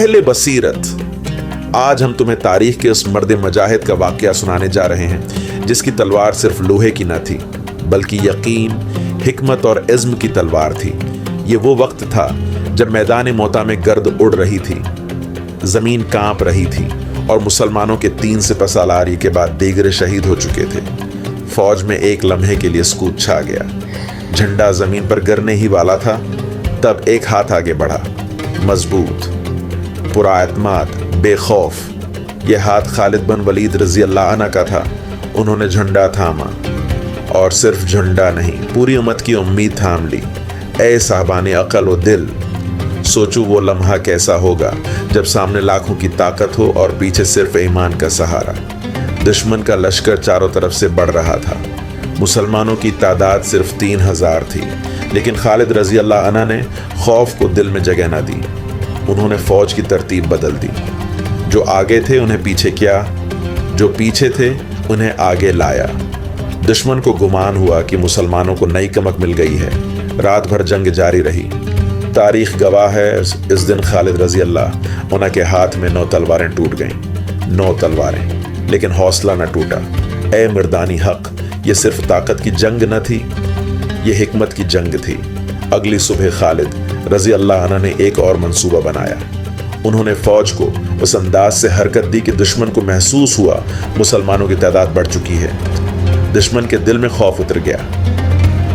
اہل بصیرت۔ آج ہم تمہیں تاریخ کے اس مرد مجاہد کا واقعہ سنانے جا رہے ہیں جس کی تلوار صرف لوہے کی نہ تھی بلکہ یقین، حکمت اور عزم کی تلوار تھی۔ یہ وہ وقت تھا جب میدان موتا میں گرد اڑ رہی تھی، زمین کانپ رہی تھی اور مسلمانوں کے 3 سپہ سالاری کے بعد دیگر شہید ہو چکے تھے۔ فوج میں ایک لمحے کے لیے سکوت چھا گیا۔ جھنڈا زمین پر گرنے ہی والا تھا، تب ایک ہاتھ آگے بڑھا، مضبوط، پورا اعتماد، بے خوف۔ یہ ہاتھ خالد بن ولید رضی اللہ عنہ کا تھا۔ انہوں نے جھنڈا تھاما، اور صرف جھنڈا نہیں، پوری امت کی امید تھام لی۔ اے صاحبان عقل و دل، سوچو وہ لمحہ کیسا ہوگا جب سامنے لاکھوں کی طاقت ہو اور پیچھے صرف ایمان کا سہارا۔ دشمن کا لشکر چاروں طرف سے بڑھ رہا تھا۔ مسلمانوں کی تعداد صرف 3000 تھی، لیکن خالد رضی اللہ عنہ نے خوف کو دل میں جگہ نہ دی۔ انہوں نے فوج کی ترتیب بدل دی۔ جو آگے تھے انہیں پیچھے کیا، جو پیچھے تھے انہیں آگے لایا۔ دشمن کو گمان ہوا کہ مسلمانوں کو نئی کمک مل گئی ہے۔ رات بھر جنگ جاری رہی۔ تاریخ گواہ ہے اس دن خالد رضی اللہ عنہ کے ہاتھ میں 9 تلواریں ٹوٹ گئیں۔ 9 تلواریں، لیکن حوصلہ نہ ٹوٹا۔ اے مردانی حق، یہ صرف طاقت کی جنگ نہ تھی، یہ حکمت کی جنگ تھی۔ اگلی صبح خالد رضی اللہ عنہ نے ایک اور منصوبہ بنایا۔ انہوں نے فوج کو اس انداز سے حرکت دی کہ دشمن کو محسوس ہوا مسلمانوں کی تعداد بڑھ چکی ہے۔ دشمن کے دل میں خوف اتر گیا،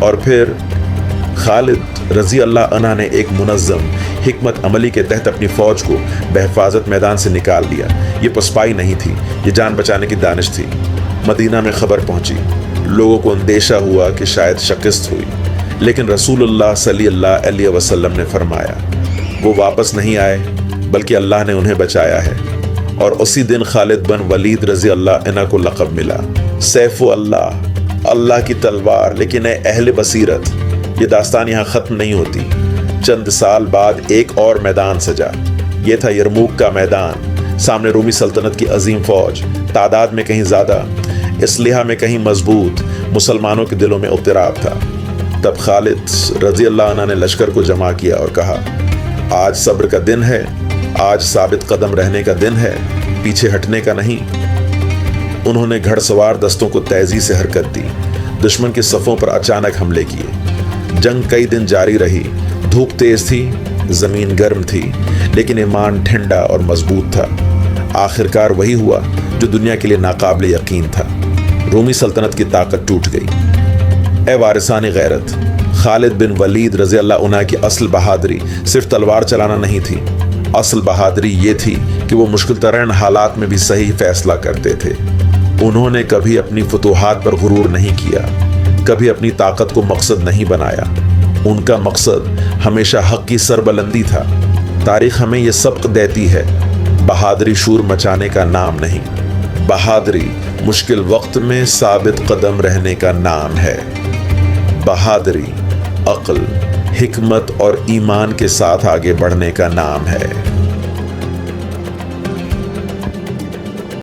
اور پھر خالد رضی اللہ عنہ نے ایک منظم حکمت عملی کے تحت اپنی فوج کو بحفاظت میدان سے نکال دیا۔ یہ پسپائی نہیں تھی، یہ جان بچانے کی دانش تھی۔ مدینہ میں خبر پہنچی، لوگوں کو اندیشہ ہوا کہ شاید شکست ہوئی، لیکن رسول اللہ صلی اللہ علیہ وسلم نے فرمایا وہ واپس نہیں آئے بلکہ اللہ نے انہیں بچایا ہے۔ اور اسی دن خالد بن ولید رضی اللہ عنہ کو لقب ملا سیف اللہ، اللہ کی تلوار۔ لیکن اے اہل بصیرت، یہ داستان یہاں ختم نہیں ہوتی۔ چند سال بعد ایک اور میدان سجا۔ یہ تھا یرموک کا میدان۔ سامنے رومی سلطنت کی عظیم فوج، تعداد میں کہیں زیادہ، اسلحہ میں کہیں مضبوط۔ مسلمانوں کے دلوں میں اضطراب تھا۔ تب خالد رضی اللہ عنہ نے لشکر کو جمع کیا اور کہا، آج صبر کا دن ہے، آج ثابت قدم رہنے کا دن ہے، پیچھے ہٹنے کا نہیں۔ انہوں نے گھڑ سوار دستوں کو تیزی سے حرکت دی، دشمن کے صفوں پر اچانک حملے کیے۔ جنگ کئی دن جاری رہی۔ دھوپ تیز تھی، زمین گرم تھی، لیکن ایمان ٹھنڈا اور مضبوط تھا۔ آخرکار وہی ہوا جو دنیا کے لیے ناقابل یقین تھا۔ رومی سلطنت کی طاقت ٹوٹ گئی۔ اے وارثان غیرت، خالد بن ولید رضی اللہ عنہ کی اصل بہادری صرف تلوار چلانا نہیں تھی۔ اصل بہادری یہ تھی کہ وہ مشکل ترین حالات میں بھی صحیح فیصلہ کرتے تھے۔ انہوں نے کبھی اپنی فتوحات پر غرور نہیں کیا، کبھی اپنی طاقت کو مقصد نہیں بنایا۔ ان کا مقصد ہمیشہ حق کی سربلندی تھا۔ تاریخ ہمیں یہ سبق دیتی ہے، بہادری شور مچانے کا نام نہیں، بہادری مشکل وقت میں ثابت قدم رہنے کا نام ہے۔ بہادری عقل، حکمت اور ایمان کے ساتھ آگے بڑھنے کا نام ہے۔